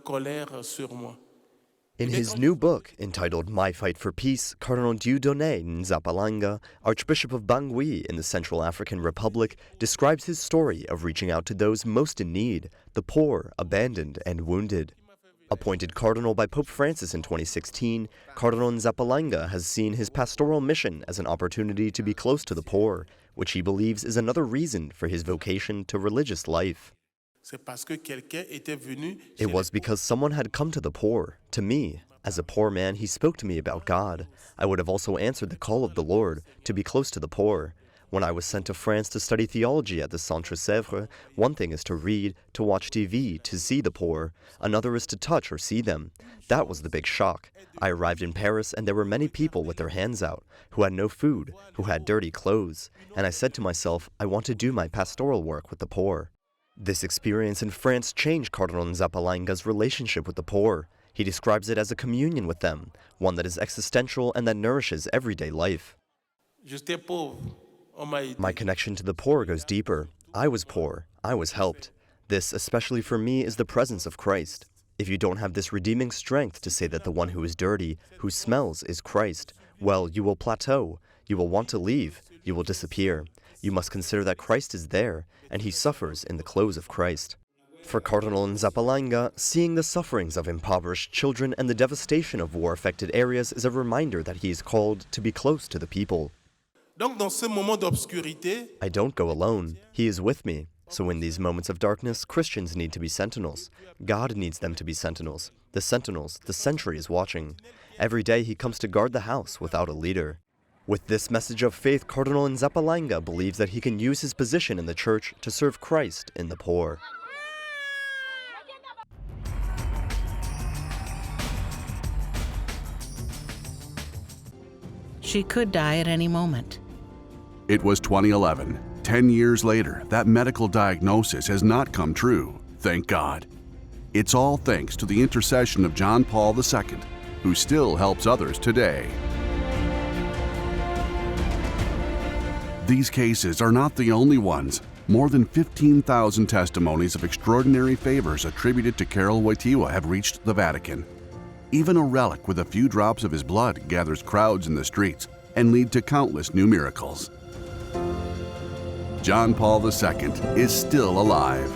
colère sur moi. In his new book, entitled My Fight for Peace, Cardinal Dieudonné Nzapalainga, Archbishop of Bangui in the Central African Republic, describes his story of reaching out to those most in need, the poor, abandoned, and wounded. Appointed cardinal by Pope Francis in 2016, Cardinal Nzapalainga has seen his pastoral mission as an opportunity to be close to the poor, which he believes is another reason for his vocation to religious life. It was because someone had come to the poor, to me. As a poor man, he spoke to me about God. I would have also answered the call of the Lord, to be close to the poor. When I was sent to France to study theology at the Centre Sèvres, one thing is to read, to watch TV, to see the poor. Another is to touch or see them. That was the big shock. I arrived in Paris and there were many people with their hands out, who had no food, who had dirty clothes. And I said to myself, I want to do my pastoral work with the poor. This experience in France changed Cardinal Nzapalainga's relationship with the poor. He describes it as a communion with them, one that is existential and that nourishes everyday life. My connection to the poor goes deeper. I was poor. I was helped. This, especially for me, is the presence of Christ. If you don't have this redeeming strength to say that the one who is dirty, who smells, is Christ, well, you will plateau. You will want to leave. You will disappear. You must consider that Christ is there, and he suffers in the clothes of Christ. For Cardinal Nzapalainga, seeing the sufferings of impoverished children and the devastation of war-affected areas is a reminder that he is called to be close to the people. I don't go alone. He is with me. So in these moments of darkness, Christians need to be sentinels. God needs them to be sentinels. The century is watching. Every day he comes to guard the house without a leader. With this message of faith, Cardinal Nzapalainga believes that he can use his position in the Church to serve Christ in the poor. She could die at any moment. It was 2011. 10 years later, that medical diagnosis has not come true, thank God. It's all thanks to the intercession of John Paul II, who still helps others today. These cases are not the only ones. More than 15,000 testimonies of extraordinary favors attributed to Karol Wojtyła have reached the Vatican. Even a relic with a few drops of his blood gathers crowds in the streets and lead to countless new miracles. John Paul II is still alive.